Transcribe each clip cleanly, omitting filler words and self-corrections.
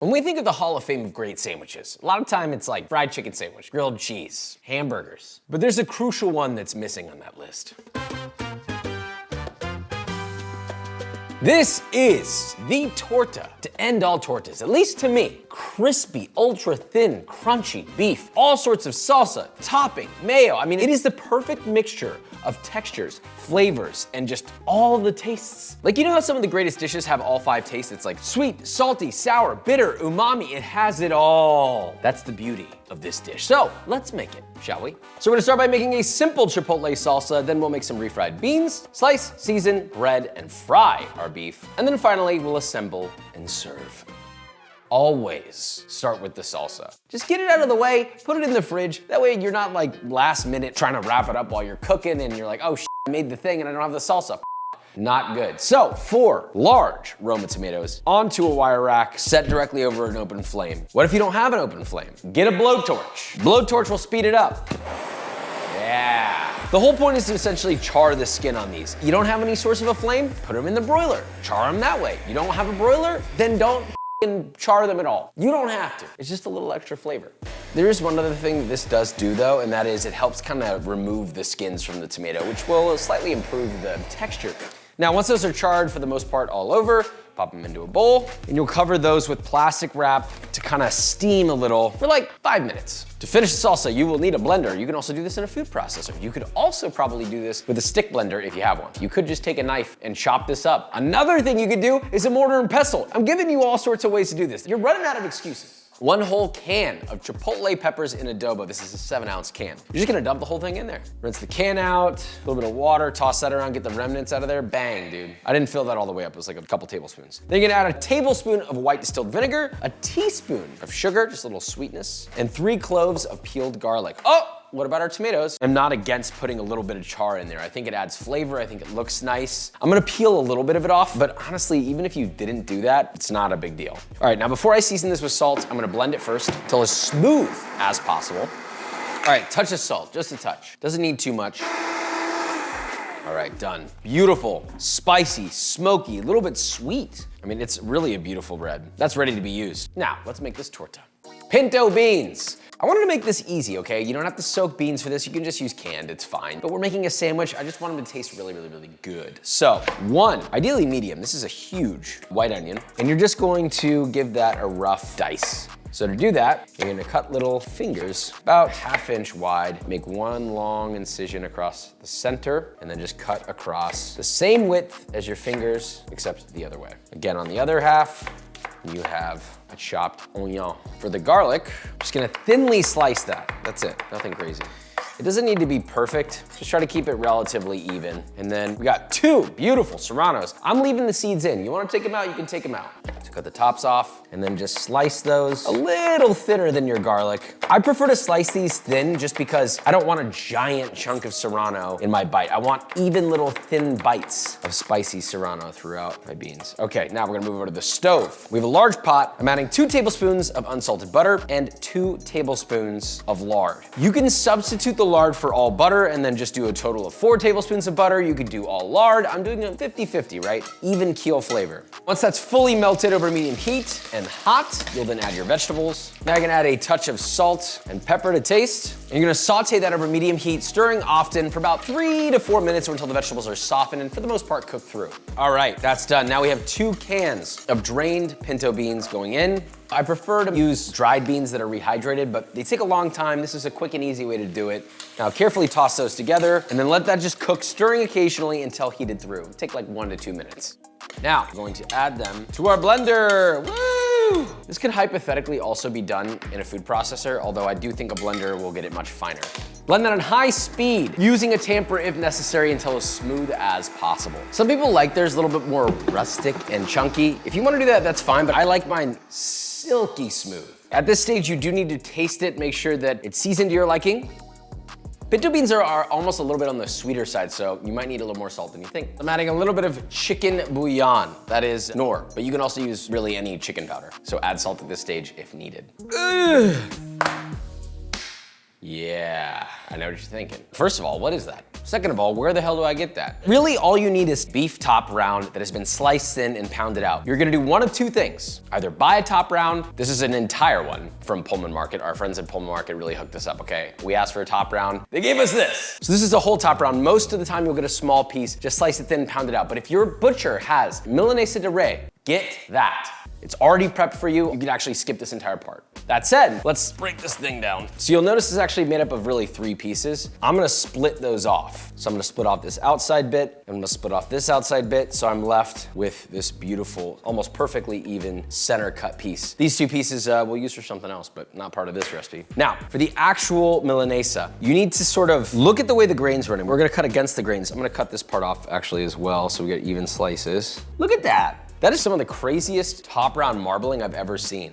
When we think of the Hall of Fame of great sandwiches, a lot of time it's like fried chicken sandwich, grilled cheese, hamburgers. But there's a crucial one that's missing on that list. This is the torta to end all tortas, at least to me. Crispy, ultra thin, crunchy beef, all sorts of salsa, topping, mayo. I mean, it is the perfect mixture of textures, flavors, and just all the tastes. Like, you know how some of the greatest dishes have all 5 tastes? It's like sweet, salty, sour, bitter, umami. It has it all. That's the beauty of this dish. So let's make it, shall we? So we're gonna start by making a simple chipotle salsa, then we'll make some refried beans, slice, season, bread, and fry our beef. And then finally, we'll assemble and serve. Always start with the salsa. Just get it out of the way, put it in the fridge. That way you're not like last minute trying to wrap it up while you're cooking and you're like, oh, I made the thing and I don't have the salsa. Not good. So 4 large Roma tomatoes onto a wire rack set directly over an open flame. What if you don't have an open flame? Get a blowtorch. Blowtorch will speed it up. Yeah. The whole point is to essentially char the skin on these. You don't have any source of a flame? Put them in the broiler. Char them that way. You don't have a broiler? Then don't char them at all. You don't have to. It's just a little extra flavor. There is one other thing this does do though, and that is it helps kind of remove the skins from the tomato, which will slightly improve the texture. Now, once those are charred for the most part all over, pop them into a bowl, and you'll cover those with plastic wrap to kind of steam a little for like 5 minutes. To finish the salsa, you will need a blender. You can also do this in a food processor. You could also probably do this with a stick blender if you have one. You could just take a knife and chop this up. Another thing you could do is a mortar and pestle. I'm giving you all sorts of ways to do this. You're running out of excuses. 1 whole can of chipotle peppers in adobo. This is a 7-ounce can. You're just gonna dump the whole thing in there. Rinse the can out, a little bit of water, toss that around, get the remnants out of there. Bang, dude. I didn't fill that all the way up. It was like a couple tablespoons. Then you're gonna add a tablespoon of white distilled vinegar, a teaspoon of sugar, just a little sweetness, and 3 cloves of peeled garlic. Oh! What about our tomatoes? I'm not against putting a little bit of char in there. I think it adds flavor, I think it looks nice. I'm gonna peel a little bit of it off, but honestly, even if you didn't do that, it's not a big deal. All right, now before I season this with salt, I'm gonna blend it first until as smooth as possible. All right, touch of salt, just a touch. Doesn't need too much. All right, done. Beautiful, spicy, smoky, a little bit sweet. I mean, it's really a beautiful bread. That's ready to be used. Now, let's make this torta. Pinto beans. I wanted to make this easy, okay? You don't have to soak beans for this. You can just use canned, it's fine. But we're making a sandwich. I just want them to taste really, really, really good. So 1, ideally medium. This is a huge white onion. And you're just going to give that a rough dice. So to do that, you're gonna cut little fingers about 1/2 inch wide, make 1 long incision across the center, and then just cut across the same width as your fingers, except the other way. Again, on the other half, you have a chopped onion. For the garlic, I'm just gonna thinly slice that. That's it, nothing crazy. It doesn't need to be perfect, just try to keep it relatively even. And then we got 2 beautiful serranos. I'm leaving the seeds in. You wanna take them out, you can take them out. So cut the tops off and then just slice those a little thinner than your garlic. I prefer to slice these thin just because I don't want a giant chunk of serrano in my bite. I want even little thin bites of spicy serrano throughout my beans. Okay, now we're gonna move over to the stove. We have a large pot. I'm adding 2 tablespoons of unsalted butter and 2 tablespoons of lard. You can substitute the lard for all butter and then just do a total of 4 tablespoons of butter. You could do all lard. I'm doing a 50-50, right? Even keel flavor. Once that's fully melted over medium heat and hot, you'll then add your vegetables. Now you're gonna add a touch of salt and pepper to taste. And you're gonna saute that over medium heat, stirring often for about 3 to 4 minutes or until the vegetables are softened and for the most part cooked through. All right, that's done. Now we have 2 cans of drained pinto beans going in. I prefer to use dried beans that are rehydrated, but they take a long time. This is a quick and easy way to do it. Now carefully toss those together and then let that just cook, stirring occasionally until heated through. It'll take like 1 to 2 minutes. Now, we're going to add them to our blender. Woo! This could hypothetically also be done in a food processor, although I do think a blender will get it much finer. Blend that on high speed, using a tamper if necessary until as smooth as possible. Some people like theirs a little bit more rustic and chunky. If you want to do that, that's fine, but I like mine silky smooth. At this stage, you do need to taste it, make sure that it's seasoned to your liking. Pinto beans are almost a little bit on the sweeter side, so you might need a little more salt than you think. I'm adding a little bit of chicken bouillon, that is Knorr, but you can also use really any chicken powder. So add salt at this stage if needed. Ugh. Yeah, I know what you're thinking. First of all, what is that? Second of all, where the hell do I get that? Really, all you need is beef top round that has been sliced thin and pounded out. You're gonna do one of two things. Either buy a top round. This is an entire one from Pullman Market. Our friends at Pullman Market really hooked us up, okay? We asked for a top round. They gave us this. So this is a whole top round. Most of the time you'll get a small piece, just slice it thin, pound it out. But if your butcher has Milanesa de Re, get that. It's already prepped for you. You can actually skip this entire part. That said, let's break this thing down. So you'll notice it's actually made up of really 3 pieces. I'm gonna split those off. So I'm gonna split off this outside bit, I'm gonna split off this outside bit, so I'm left with this beautiful, almost perfectly even center cut piece. These 2 pieces we'll use for something else, but not part of this recipe. Now, for the actual Milanesa, you need to sort of look at the way the grain's running. We're gonna cut against the grains. I'm gonna cut this part off actually as well, so we get even slices. Look at that. That is some of the craziest top round marbling I've ever seen.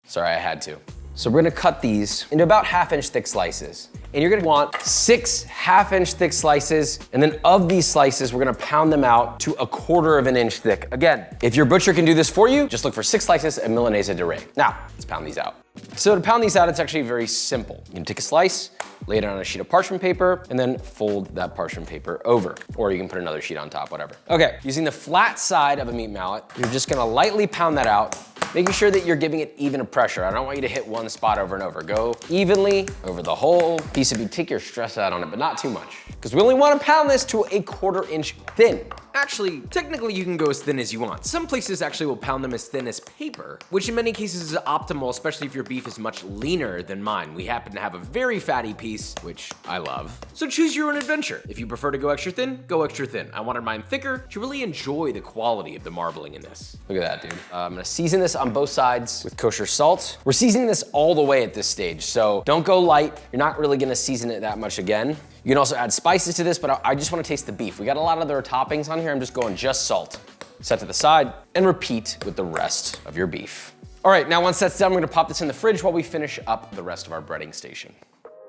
Sorry, I had to. So we're gonna cut these into about 1/2-inch thick slices. And you're gonna want 6 1/2-inch thick slices, and then of these slices, we're gonna pound them out to 1/4 inch thick. Again, if your butcher can do this for you, just look for 6 slices of Milanesa de Re. Now, let's pound these out. So to pound these out, it's actually very simple. You can take a slice, lay it on a sheet of parchment paper, and then fold that parchment paper over. Or you can put another sheet on top, whatever. Okay, using the flat side of a meat mallet, you're just gonna lightly pound that out, making sure that you're giving it even a pressure. I don't want you to hit one spot over and over. Go evenly over the whole piece of meat. Take your stress out on it, but not too much. Because we only want to pound this to 1/4 inch thin. Actually, technically you can go as thin as you want. Some places actually will pound them as thin as paper, which in many cases is optimal, especially if your beef is much leaner than mine. We happen to have a very fatty piece, which I love. So choose your own adventure. If you prefer to go extra thin, go extra thin. I wanted mine thicker to really enjoy the quality of the marbling in this. Look at that, dude. I'm gonna season this on both sides with kosher salt. We're seasoning this all the way at this stage, so don't go light. You're not really gonna season it that much again. You can also add spices to this, but I just wanna taste the beef. We got a lot of other toppings on here. I'm just going just salt. Set to the side and repeat with the rest of your beef. All right, now once that's done, we're gonna pop this in the fridge while we finish up the rest of our breading station.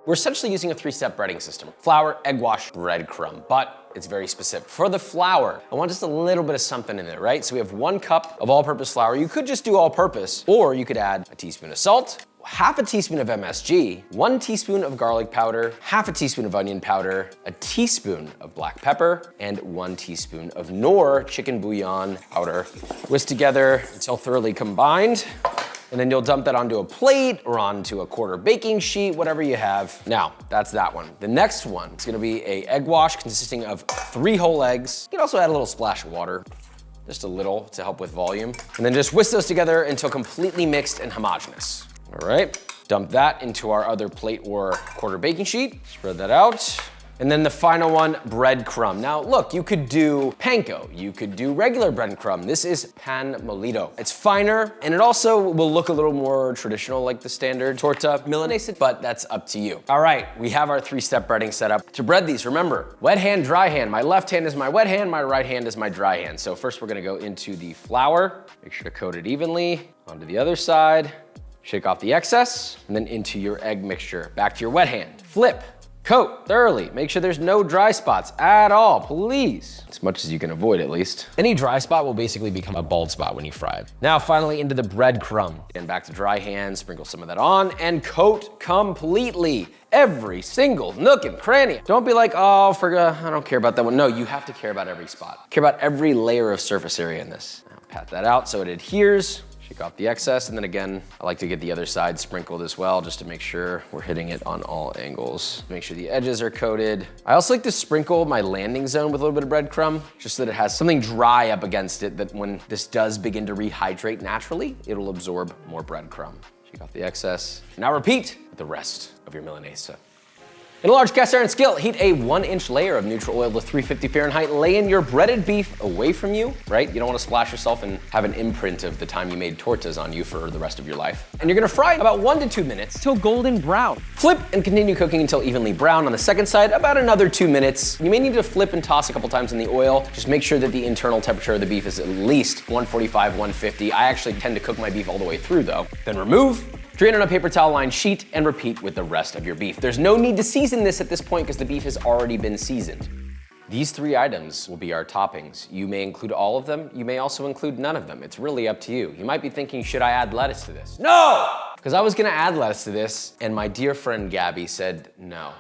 We're essentially using a 3-step breading system. Flour, egg wash, breadcrumb, but it's very specific. For the flour, I want just a little bit of something in there, right? So we have 1 cup of all-purpose flour. You could just do all-purpose, or you could add a teaspoon of salt, 1/2 teaspoon of MSG, 1 teaspoon of garlic powder, 1/2 teaspoon of onion powder, a teaspoon of black pepper, and 1 teaspoon of Knorr chicken bouillon powder. Whisk together until thoroughly combined. And then you'll dump that onto a plate or onto a 1/4 baking sheet, whatever you have. Now, that's that one. The next one is gonna be a egg wash consisting of 3 whole eggs. You can also add a little splash of water, just a little to help with volume. And then just whisk those together until completely mixed and homogeneous. All right, dump that into our other plate or 1/4 baking sheet. Spread that out. And then the final one, breadcrumb. Now look, you could do panko, you could do regular breadcrumb. This is pan molido. It's finer, and it also will look a little more traditional like the standard torta milanesa, but that's up to you. All right, we have our 3-step breading set up. To bread these, remember, wet hand, dry hand. My left hand is my wet hand, my right hand is my dry hand. So first we're gonna go into the flour, make sure to coat it evenly, onto the other side, shake off the excess, and then into your egg mixture. Back to your wet hand, flip. Coat thoroughly. Make sure there's no dry spots at all, please. As much as you can avoid, at least. Any dry spot will basically become a bald spot when you fry it. Now, finally, into the breadcrumb. And back to dry hand, sprinkle some of that on, and coat completely. Every single nook and cranny. Don't be like, oh, I don't care about that one. No, you have to care about every spot. Care about every layer of surface area in this. Now, pat that out so it adheres. Shake off the excess, and then again, I like to get the other side sprinkled as well, just to make sure we're hitting it on all angles. Make sure the edges are coated. I also like to sprinkle my landing zone with a little bit of breadcrumb, just so that it has something dry up against it, that when this does begin to rehydrate naturally, it'll absorb more breadcrumb. Shake off the excess. Now repeat with the rest of your Milanesa. In a large cast iron skillet, heat a 1-inch layer of neutral oil to 350 Fahrenheit. Lay in your breaded beef away from you, right? You don't want to splash yourself and have an imprint of the time you made tortas on you for the rest of your life. And you're gonna fry about 1 to 2 minutes till golden brown. Flip and continue cooking until evenly brown. On the second side, about another 2 minutes. You may need to flip and toss a couple times in the oil. Just make sure that the internal temperature of the beef is at least 145, 150. I actually tend to cook my beef all the way through though. Then remove. Drain on a paper towel lined sheet and repeat with the rest of your beef. There's no need to season this at this point because the beef has already been seasoned. These 3 items will be our toppings. You may include all of them. You may also include none of them. It's really up to you. You might be thinking, should I add lettuce to this? No! Because I was gonna add lettuce to this and my dear friend Gabby said, no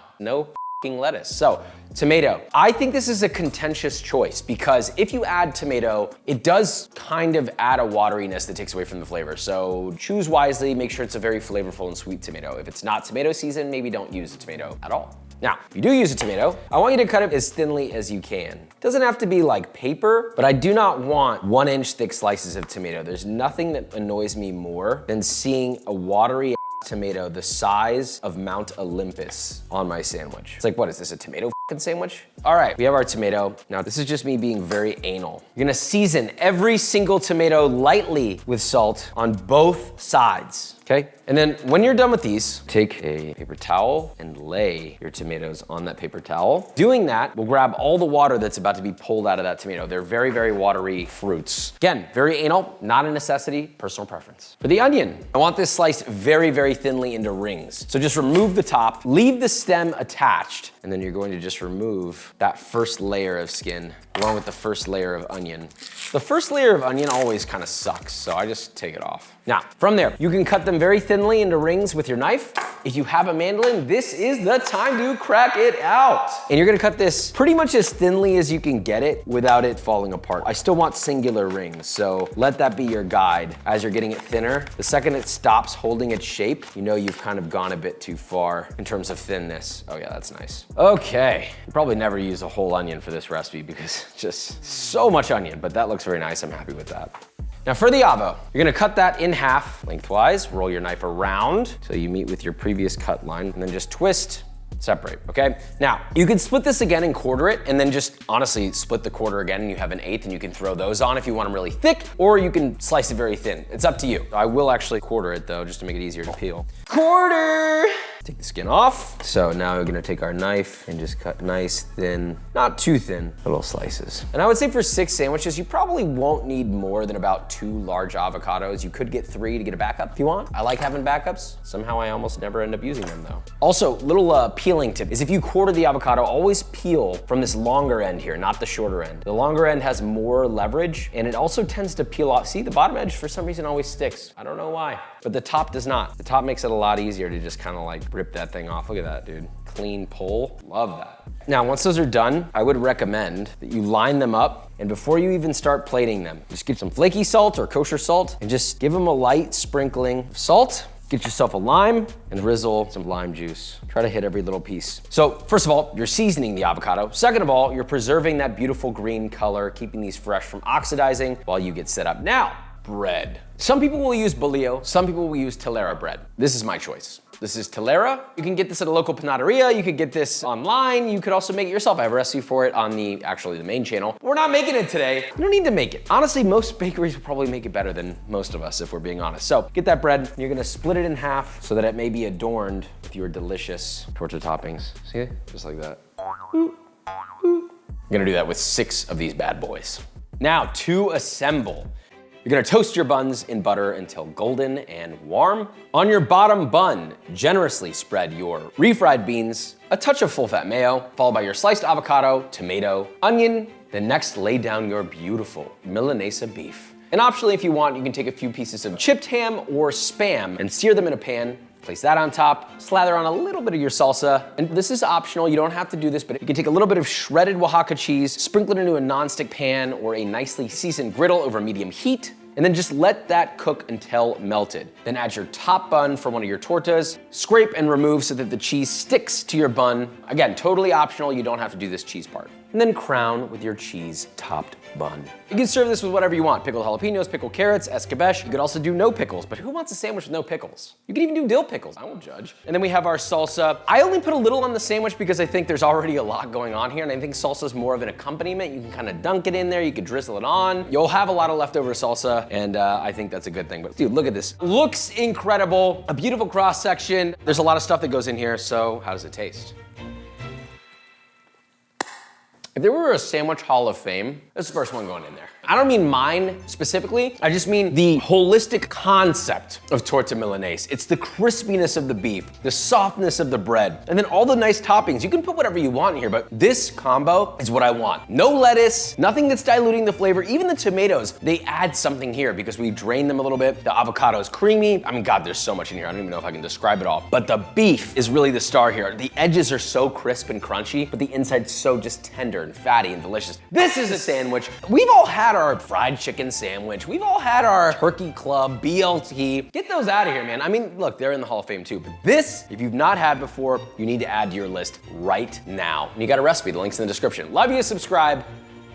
lettuce. So, tomato. I think this is a contentious choice because if you add tomato, it does kind of add a wateriness that takes away from the flavor. So choose wisely, make sure it's a very flavorful and sweet tomato. If it's not tomato season, maybe don't use a tomato at all. Now, if you do use a tomato, I want you to cut it as thinly as you can. It doesn't have to be like paper, but I do not want 1-inch thick slices of tomato. There's nothing that annoys me more than seeing a watery tomato the size of Mount Olympus on my sandwich. It's like, what is this, a tomato sandwich? All right, we have our tomato. Now, this is just me being very anal. You're gonna season every single tomato lightly with salt on both sides, okay? And then when you're done with these, take a paper towel and lay your tomatoes on that paper towel. Doing that will grab all the water that's about to be pulled out of that tomato. They're very, very watery fruits. Again, very anal, not a necessity, personal preference. For the onion, I want this sliced very, very thinly into rings. So just remove the top, leave the stem attached, and then you're going to just remove that first layer of skin along with the first layer of onion. The first layer of onion always kind of sucks, so I just take it off. Now, from there, you can cut them very thinly into rings with your knife. If you have a mandolin, this is the time to crack it out. And you're gonna cut this pretty much as thinly as you can get it without it falling apart. I still want singular rings, so let that be your guide as you're getting it thinner. The second it stops holding its shape, you know you've kind of gone a bit too far in terms of thinness. Oh yeah, that's nice. Okay, you probably never use a whole onion for this recipe because it's just so much onion, but that looks very nice. I'm happy with that. Now for the avo, you're gonna cut that in half lengthwise, roll your knife around so you meet with your previous cut line, and then just twist, separate, okay? Now, you can split this again and quarter it, and then just honestly split the quarter again and you have an eighth, and you can throw those on if you want them really thick, or you can slice it very thin. It's up to you. I will actually quarter it though, just to make it easier to peel. Quarter! Take the skin off. So now we're gonna take our knife and just cut nice, thin, not too thin, little slices. And I would say for 6 sandwiches, you probably won't need more than about 2 large avocados. You could get 3 to get a backup if you want. I like having backups. Somehow I almost never end up using them though. Also, little peeling tip is if you quarter the avocado, always peel from this longer end here, not the shorter end. The longer end has more leverage and it also tends to peel off. See, the bottom edge for some reason always sticks. I don't know why, but the top does not. The top makes it a lot easier to just kind of like rip that thing off. Look at that, dude. Clean pull, love that. Now, once those are done, I would recommend that you line them up, and before you even start plating them, just get some flaky salt or kosher salt and just give them a light sprinkling of salt. Get yourself a lime and drizzle some lime juice. Try to hit every little piece. So first of all, you're seasoning the avocado. Second of all, you're preserving that beautiful green color, keeping these fresh from oxidizing while you get set up. Now, bread. Some people will use bolillo, some people will use telera bread. This is my choice. This is telera. You can get this at a local panaderia. You could get this online. You could also make it yourself. I have a recipe for it on the main channel. We're not making it today. You don't need to make it. Honestly, most bakeries will probably make it better than most of us if we're being honest. So get that bread. You're gonna split it in half so that it may be adorned with your delicious torta toppings. See, just like that. I'm gonna do that with 6 of these bad boys. Now to assemble. You're gonna toast your buns in butter until golden and warm. On your bottom bun, generously spread your refried beans, a touch of full-fat mayo, followed by your sliced avocado, tomato, onion. Then next, lay down your beautiful Milanesa beef. And optionally, if you want, you can take a few pieces of chipped ham or Spam and sear them in a pan. Place that on top, slather on a little bit of your salsa, and this is optional, you don't have to do this, but you can take a little bit of shredded Oaxaca cheese, sprinkle it into a non-stick pan or a nicely seasoned griddle over medium heat, and then just let that cook until melted. Then add your top bun for one of your tortas, scrape and remove so that the cheese sticks to your bun. Again, totally optional, you don't have to do this cheese part. And then crown with your cheese-topped bun. You can serve this with whatever you want. Pickled jalapenos, pickled carrots, escabeche. You could also do no pickles, but who wants a sandwich with no pickles? You can even do dill pickles, I won't judge. And then we have our salsa. I only put a little on the sandwich because I think there's already a lot going on here, and I think salsa is more of an accompaniment. You can kind of dunk it in there, you could drizzle it on. You'll have a lot of leftover salsa, and I think that's a good thing. But dude, look at this. Looks incredible. A beautiful cross section. There's a lot of stuff that goes in here, so how does it taste? If there were a sandwich hall of fame, this is the first one going in there. I don't mean mine specifically, I just mean the holistic concept of torta milanese. It's the crispiness of the beef, the softness of the bread, and then all the nice toppings. You can put whatever you want in here, but this combo is what I want. No lettuce, nothing that's diluting the flavor. Even the tomatoes, they add something here because we drain them a little bit. The avocado is creamy. I mean, God, there's so much in here. I don't even know if I can describe it all. But the beef is really the star here. The edges are so crisp and crunchy, but the inside's so just tender and fatty and delicious. This is a sandwich. We've all had our fried chicken sandwich. We've all had our turkey club, BLT. Get those out of here, man. I mean, look, they're in the Hall of Fame too, but this, if you've not had before, you need to add to your list right now. And you got a recipe, the link's in the description. Love you, subscribe,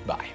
bye.